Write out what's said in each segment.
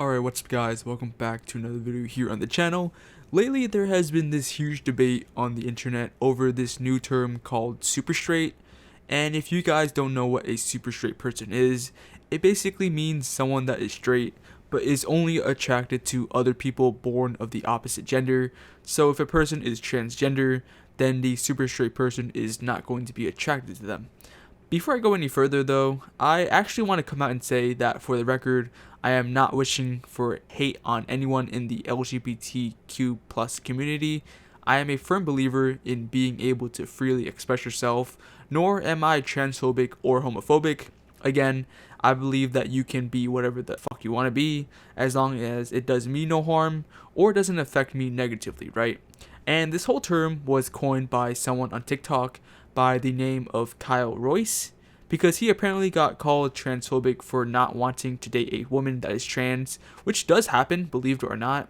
Alright, what's up guys, welcome back to another video here on the channel. Lately there has been this huge debate on the internet over this new term called super straight. And if you guys don't know what a super straight person is, it basically means someone that is straight but is only attracted to other people born of the opposite gender. So if a person is transgender, then the super straight person is not going to be attracted to them. Before I go any further though, I actually want to come out and say that for the record, I am not wishing for hate on anyone in the LGBTQ plus community. I am a firm believer in being able to freely express yourself, nor am I transphobic or homophobic. Again, I believe that you can be whatever the fuck you want to be, as long as it does me no harm or doesn't affect me negatively, right? And this whole term was coined by someone on TikTok by the name of Kyle Royce, because he apparently got called transphobic for not wanting to date a woman that is trans, which does happen, believe it or not.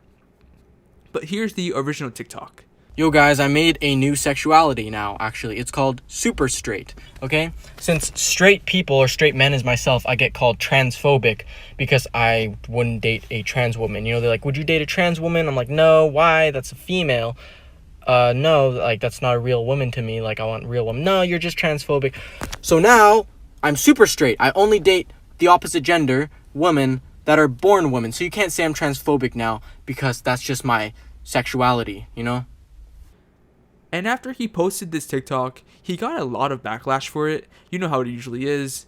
But here's the original TikTok. Yo guys, I made a new sexuality now, actually. It's called super straight, okay? Since straight people, or straight men as myself, I get called transphobic because I wouldn't date a trans woman. You know, they're like, would you date a trans woman? I'm like, no, why? That's a female. No, like, that's not a real woman to me. Like, I want real woman. No, you're just transphobic. So now, I'm super straight. I only date the opposite gender women that are born women. So you can't say I'm transphobic now because that's just my sexuality, you know? And after he posted this TikTok, he got a lot of backlash for it. You know how it usually is.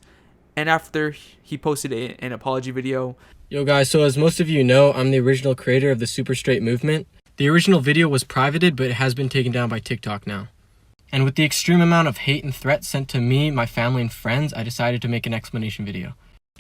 And after he posted an apology video. Yo guys, so as most of you know, I'm the original creator of the super straight movement. The original video was privated, but it has been taken down by TikTok now. And with the extreme amount of hate and threats sent to me, my family, and friends, I decided to make an explanation video.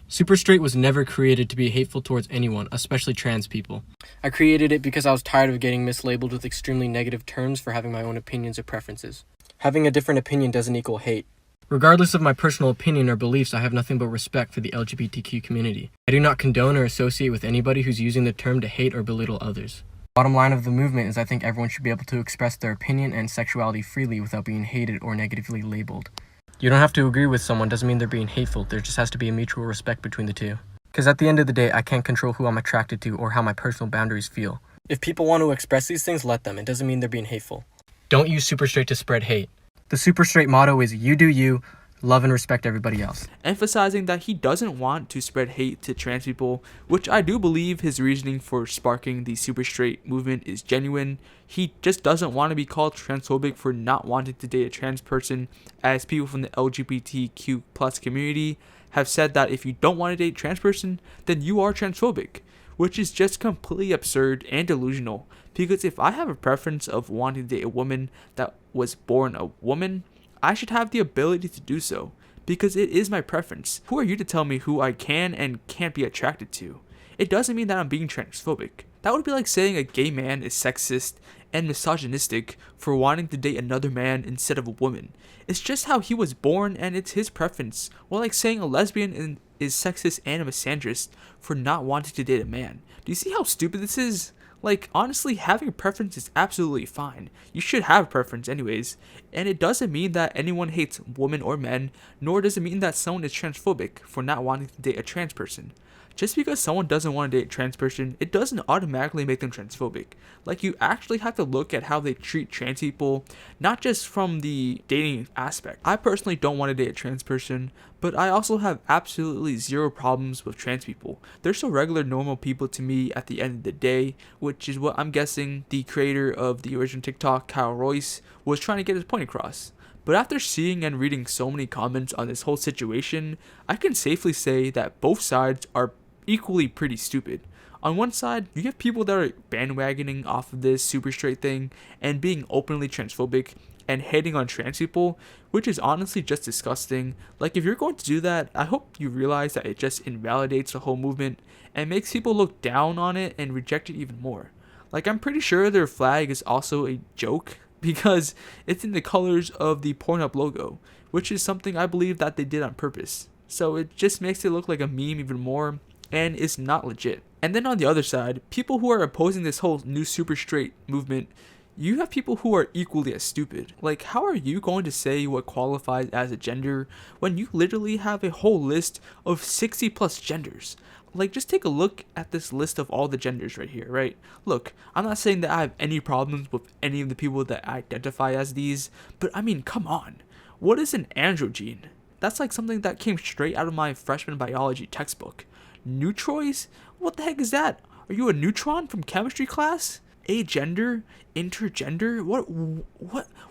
Super straight was never created to be hateful towards anyone, especially trans people. I created it because I was tired of getting mislabeled with extremely negative terms for having my own opinions or preferences. Having a different opinion doesn't equal hate. Regardless of my personal opinion or beliefs, I have nothing but respect for the LGBTQ community. I do not condone or associate with anybody who's using the term to hate or belittle others. Bottom line of the movement is I think everyone should be able to express their opinion and sexuality freely without being hated or negatively labeled. You don't have to agree with someone doesn't mean they're being hateful. There just has to be a mutual respect between the two. Because at the end of the day, I can't control who I'm attracted to or how my personal boundaries feel. If people want to express these things, let them. It doesn't mean they're being hateful. Don't use super straight to spread hate. The super straight motto is you do you, love and respect everybody else. Emphasizing that he doesn't want to spread hate to trans people, which I do believe his reasoning for sparking the super straight movement is genuine. He just doesn't want to be called transphobic for not wanting to date a trans person, as people from the LGBTQ plus community have said that if you don't want to date a trans person, then you are transphobic, which is just completely absurd and delusional. Because if I have a preference of wanting to date a woman that was born a woman, I should have the ability to do so, because it is my preference. Who are you to tell me who I can and can't be attracted to? It doesn't mean that I'm being transphobic. That would be like saying a gay man is sexist and misogynistic for wanting to date another man instead of a woman. It's just how he was born and it's his preference. Or like saying a lesbian is sexist and a misandrist for not wanting to date a man. Do you see how stupid this is? Like, honestly, having a preference is absolutely fine. You should have a preference anyways. And it doesn't mean that anyone hates women or men, nor does it mean that someone is transphobic for not wanting to date a trans person. Just because someone doesn't want to date a trans person, it doesn't automatically make them transphobic. Like, you actually have to look at how they treat trans people, not just from the dating aspect. I personally don't want to date a trans person, but I also have absolutely zero problems with trans people. They're still regular, normal people to me at the end of the day, which is what I'm guessing the creator of the original TikTok, Kyle Royce, was trying to get his point across. But after seeing and reading so many comments on this whole situation, I can safely say that both sides are equally pretty stupid. On one side, you have people that are bandwagoning off of this super straight thing and being openly transphobic and hating on trans people, which is honestly just disgusting. Like, if you're going to do that, I hope you realize that it just invalidates the whole movement and makes people look down on it and reject it even more. Like, I'm pretty sure their flag is also a joke because it's in the colors of the Pornhub logo, which is something I believe that they did on purpose. So it just makes it look like a meme even more, and it's not legit. And then on the other side, people who are opposing this whole new super straight movement, you have people who are equally as stupid. Like, how are you going to say what qualifies as a gender when you literally have a whole list of 60 plus genders? Like, just take a look at this list of all the genders right here, right? Look, I'm not saying that I have any problems with any of the people that identify as these, but I mean, come on. What is an androgen? That's like something that came straight out of my freshman biology textbook. Neutroids? What the heck is that? Are you a neutron from chemistry class? Agender? Intergender?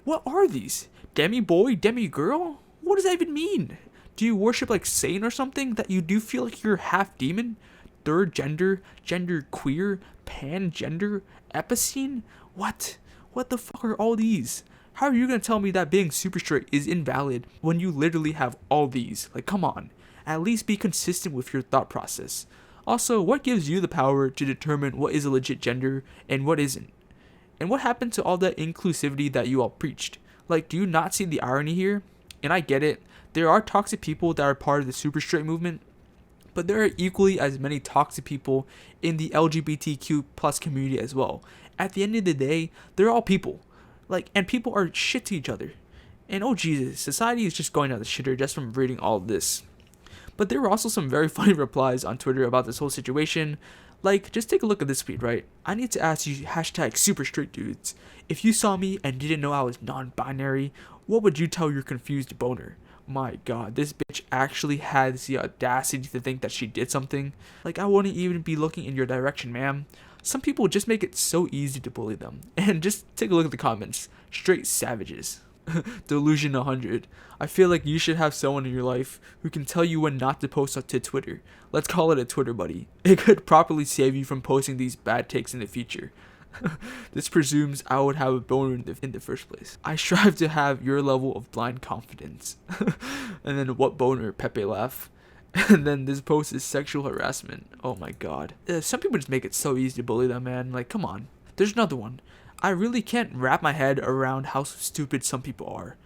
What are these? Demi boy? Demi girl? What does that even mean? Do you worship like Satan or something that you do feel like you're half demon? Third gender? Gender queer? Pangender? Epicene? What? What the fuck are all these? How are you gonna tell me that being super straight is invalid when you literally have all these? Like, come on. At least be consistent with your thought process. Also, what gives you the power to determine what is a legit gender and what isn't? And what happened to all that inclusivity that you all preached? Like, do you not see the irony here? And I get it. There are toxic people that are part of the super straight movement, but there are equally as many toxic people in the LGBTQ plus community as well. At the end of the day, they're all people. Like, and people are shit to each other. And oh Jesus, society is just going out the shitter just from reading all of this. But there were also some very funny replies on Twitter about this whole situation. Like, just take a look at this tweet, right? I need to ask you, hashtag super straight dudes. If you saw me and didn't know I was non-binary, what would you tell your confused boner? My god, this bitch actually has the audacity to think that she did something. Like, I wouldn't even be looking in your direction, ma'am. Some people just make it so easy to bully them. And just take a look at the comments. Straight savages. Delusion 100. I feel like you should have someone in your life who can tell you when not to post to Twitter. Let's call it a Twitter buddy. It could properly save you from posting these bad takes in the future. This presumes I would have a boner in the first place. I strive to have your level of blind confidence. And then what boner? Pepe laugh. And then this post is sexual harassment. Oh my god. Some people just make it so easy to bully them, man. Like, come on. There's another one. I really can't wrap my head around how stupid some people are.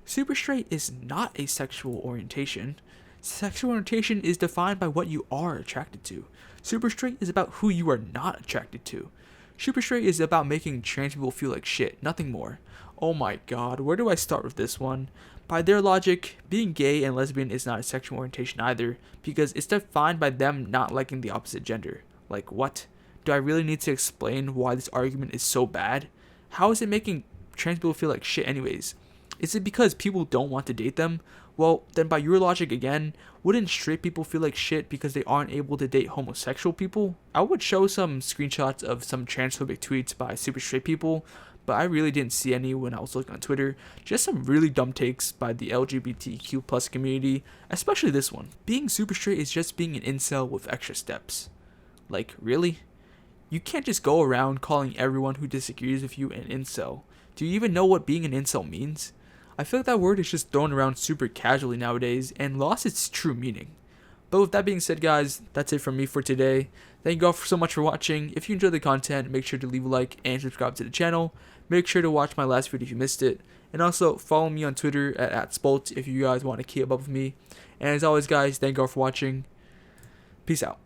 Super straight is not a sexual orientation. Sexual orientation is defined by what you are attracted to. Super straight is about who you are not attracted to. Super straight is about making trans people feel like shit, nothing more. Oh my god, where do I start with this one? By their logic, being gay and lesbian is not a sexual orientation either, because it's defined by them not liking the opposite gender. Like, what? Do I really need to explain why this argument is so bad? How is it making trans people feel like shit anyways? Is it because people don't want to date them? Well, then by your logic again, wouldn't straight people feel like shit because they aren't able to date homosexual people? I would show some screenshots of some transphobic tweets by super straight people, but I really didn't see any when I was looking on Twitter. Just some really dumb takes by the LGBTQ plus community, especially this one. Being super straight is just being an incel with extra steps. Like, really? You can't just go around calling everyone who disagrees with you an incel. Do you even know what being an incel means? I feel like that word is just thrown around super casually nowadays and lost its true meaning. But with that being said, guys, that's it from me for today. Thank you all so much for watching. If you enjoyed the content, make sure to leave a like and subscribe to the channel. Make sure to watch my last video if you missed it. And also follow me on Twitter at Spolt if you guys want to keep up with me. And as always, guys, thank you all for watching. Peace out.